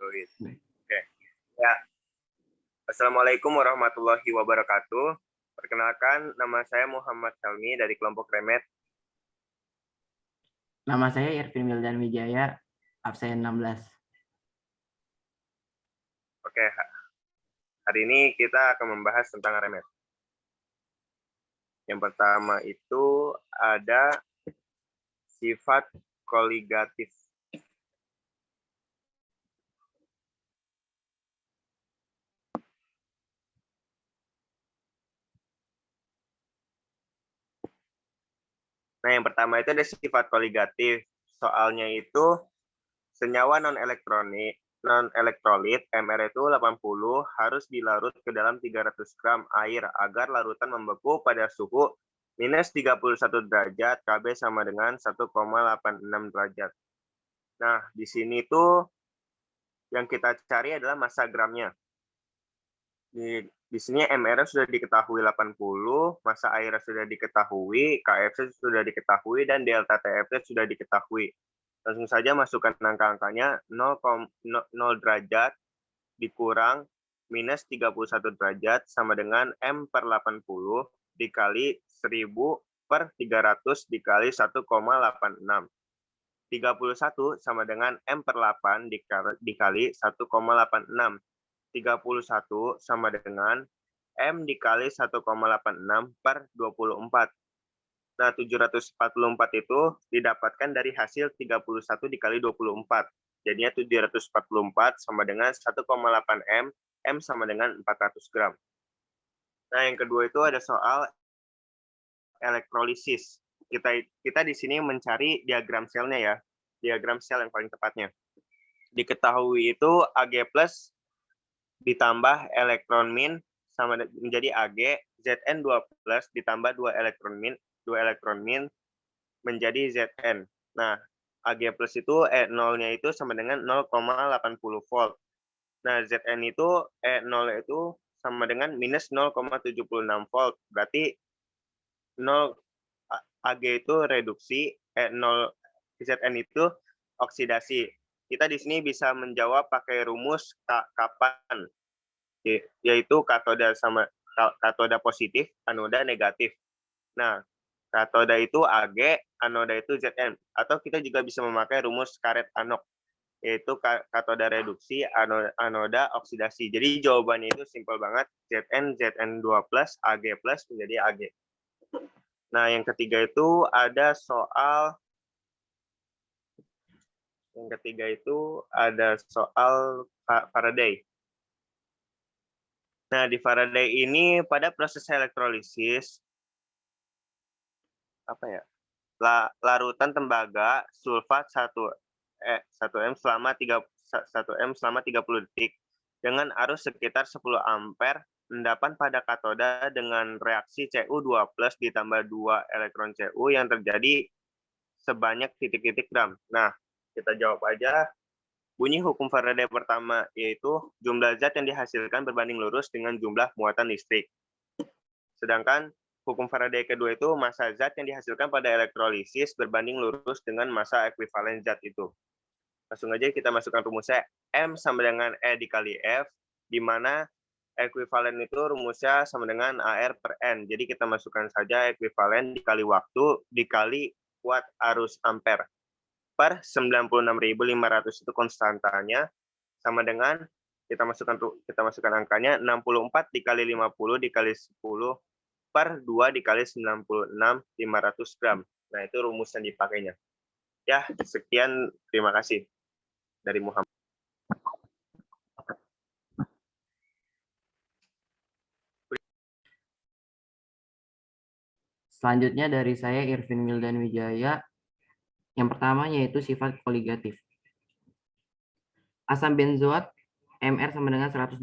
Android. Oke. Ya. Assalamualaikum warahmatullahi wabarakatuh. Perkenalkan, nama saya Muhammad Helmi dari kelompok Remet. Nama saya Irvin Wildan Wijaya, absen 16. Oke, hari ini kita akan membahas tentang Remet. Yang pertama itu ada sifat koligatif. Nah, yang pertama itu ada sifat koligatif. Soalnya itu senyawa non-elektrolit MR itu 80 harus dilarut ke dalam 300 gram air agar larutan membeku pada suhu minus 31 derajat, KB sama dengan 1,86 derajat. Nah, di sini tuh yang kita cari adalah massa gramnya. Di sini MR sudah diketahui 80, massa airnya sudah diketahui, KFC sudah diketahui, dan delta TFC sudah diketahui. Langsung saja masukkan angka-angkanya 0 derajat dikurang minus 31 derajat sama dengan M per 80 dikali 1000 per 300 dikali 1,86. 31 sama dengan M per 8 dikali 1,86. 31 sama dengan M dikali 1,86 per 24. Nah, 744 itu didapatkan dari hasil 31 dikali 24. Jadinya 744 sama dengan 1,8 M, M sama dengan 400 gram. Nah, yang kedua itu ada soal elektrolisis. Kita di sini mencari diagram selnya ya, diagram sel yang paling tepatnya. Diketahui itu Ag plus ditambah elektron min sama menjadi Ag, Zn2 plus ditambah 2 elektron min menjadi Zn. Nah, Ag plus itu E0-nya itu sama dengan 0,80 volt. Nah, Zn itu E0 itu sama dengan minus 0,76 volt. Berarti 0 Ag itu reduksi, E0 Zn itu oksidasi. Kita di sini bisa menjawab pakai rumus kapan, yaitu katoda positif, anoda negatif. Nah, katoda itu Ag, anoda itu Zn. Atau kita juga bisa memakai rumus karet Anok, yaitu katoda reduksi, anoda oksidasi. Jadi jawabannya itu simpel banget, Zn2 plus, Ag plus menjadi Ag. Nah, yang ketiga itu ada soal Faraday. Nah, di Faraday ini pada proses elektrolisis larutan tembaga sulfat 1M selama 30 detik dengan arus sekitar 10 ampere endapan pada katoda dengan reaksi Cu2+ ditambah 2 elektron Cu yang terjadi sebanyak titik-titik gram. Nah, kita jawab aja. Bunyi hukum Faraday pertama yaitu jumlah zat yang dihasilkan berbanding lurus dengan jumlah muatan listrik. Sedangkan hukum Faraday kedua itu massa zat yang dihasilkan pada elektrolisis berbanding lurus dengan massa ekuivalen zat itu. Langsung aja kita masukkan rumusnya M sama dengan E dikali F, di mana ekuivalen itu rumusnya sama dengan AR per N. Jadi kita masukkan saja ekuivalen dikali waktu dikali watt arus ampere per 96.500 itu konstantanya sama dengan kita masukkan angkanya 64 dikali 50 dikali 10 per 2 dikali 96.500 gram. Nah, itu rumus yang dipakainya. Ya, sekian. Terima kasih. Dari Muhammad. Selanjutnya dari saya Irvin Wildan Wijaya. Yang pertama yaitu sifat koligatif. Asam benzoat MR sama dengan 122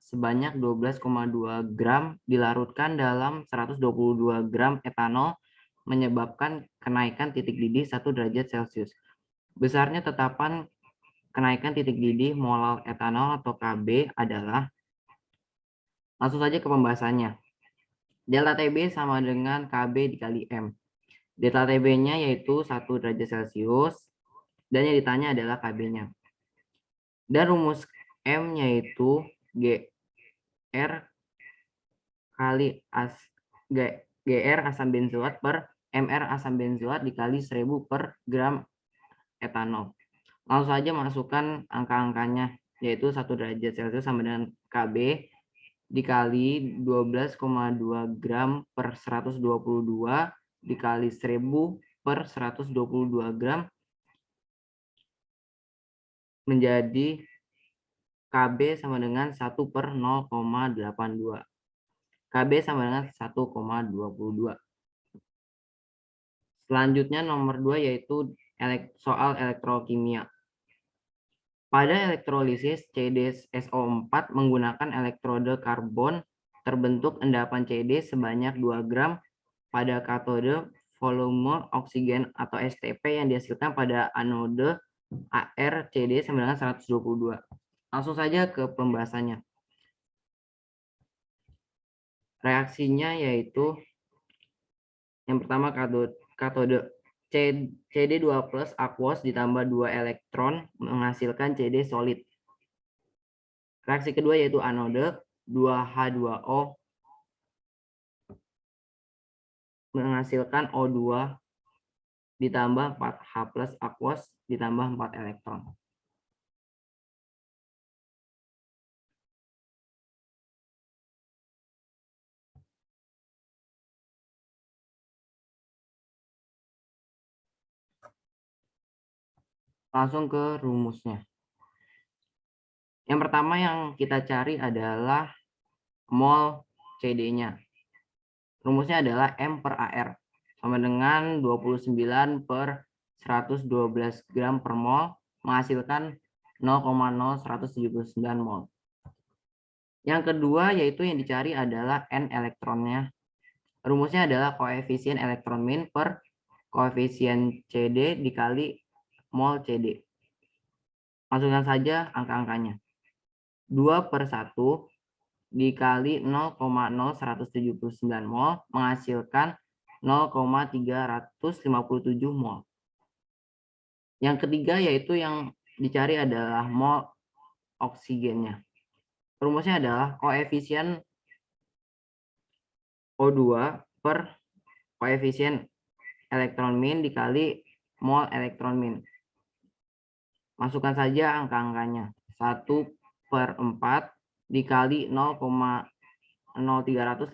sebanyak 12,2 gram dilarutkan dalam 122 gram etanol menyebabkan kenaikan titik didih 1 derajat Celcius. Besarnya tetapan kenaikan titik didih molal etanol atau KB adalah, langsung saja ke pembahasannya. Delta TB sama dengan KB dikali M. Delta TB-nya yaitu 1 derajat Celcius dan yang ditanya adalah KB-nya. Dan rumus M yaitu GR kali GR asam benzoat per MR asam benzoat dikali 1000 per gram etanol. Langsung saja masukkan angka-angkanya, yaitu 1 derajat Celcius sama dengan KB dikali 12,2 gram per 122 dikali 1000 per 122 gram menjadi KB sama dengan 1 per 0,82. KB sama dengan 1,22. Selanjutnya nomor 2 yaitu soal elektrokimia. Pada elektrolisis CdSO4 menggunakan elektrode karbon terbentuk endapan CD sebanyak 2 gram pada katode, volume oksigen atau STP yang dihasilkan pada anode AR CD sama dengan 122. Langsung saja ke pembahasannya. Reaksinya yaitu yang pertama katode CD2+ aqueous ditambah 2 elektron menghasilkan CD solid. Reaksi kedua yaitu anode 2H2O menghasilkan O2 ditambah 4H+ aqueous ditambah 4 elektron. Langsung ke rumusnya. Yang pertama yang kita cari adalah mol CD-nya. Rumusnya adalah M per AR sama dengan 29 per 112 gram per mol menghasilkan 0,0179 mol. Yang kedua yaitu yang dicari adalah N elektronnya. Rumusnya adalah koefisien elektron min per koefisien CD dikali mol CD. Masukkan saja angka-angkanya. 2 per 1 dikali 0,0179 mol menghasilkan 0,357 mol. Yang ketiga yaitu yang dicari adalah mol oksigennya. Rumusnya adalah koefisien O2 per koefisien elektron min dikali mol elektron min. Masukkan saja angka-angkanya. 1 per 4 dikali 0,0357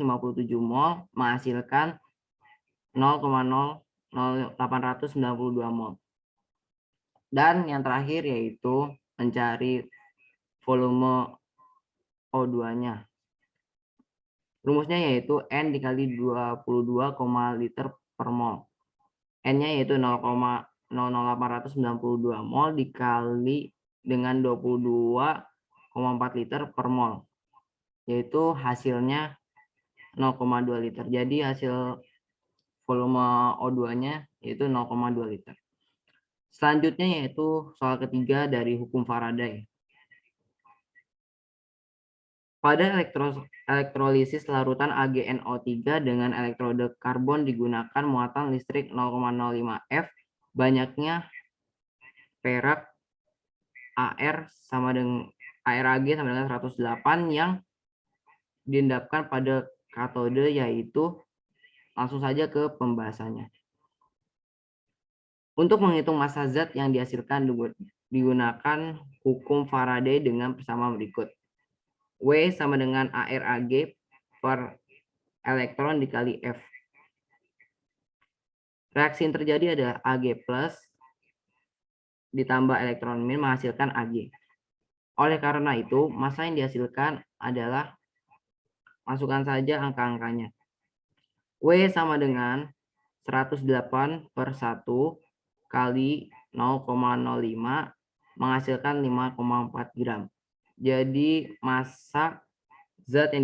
mol menghasilkan 0,00892 mol. Dan yang terakhir yaitu mencari volume O2-nya. Rumusnya yaitu N dikali 22, liter per mol. N-nya yaitu 0,00892 mol dikali dengan 22,4 liter per mol. Yaitu hasilnya 0,2 liter. Jadi hasil volume O2-nya yaitu 0,2 liter. Selanjutnya yaitu soal ketiga dari hukum Faraday. Pada elektrolisis larutan AgNO3 dengan elektrode karbon digunakan muatan listrik 0,05 F, banyaknya perak AR sama dengan ArAg sama dengan 108 yang diendapkan pada katode, yaitu langsung saja ke pembahasannya. Untuk menghitung massa zat yang dihasilkan digunakan hukum Faraday dengan persamaan berikut. W sama dengan ArAg per elektron dikali F. Reaksi yang terjadi adalah Ag plus ditambah elektron min menghasilkan Ag. Oleh karena itu, massa yang dihasilkan adalah, masukkan saja angka-angkanya. W sama dengan 108 per 1 kali 0,05 menghasilkan 5,4 gram. Jadi massa zat yang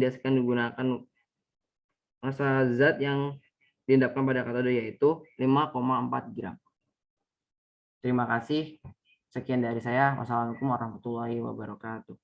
diendapkan pada katode yaitu 5,4 gram. Terima kasih. Sekian dari saya. Wassalamualaikum warahmatullahi wabarakatuh.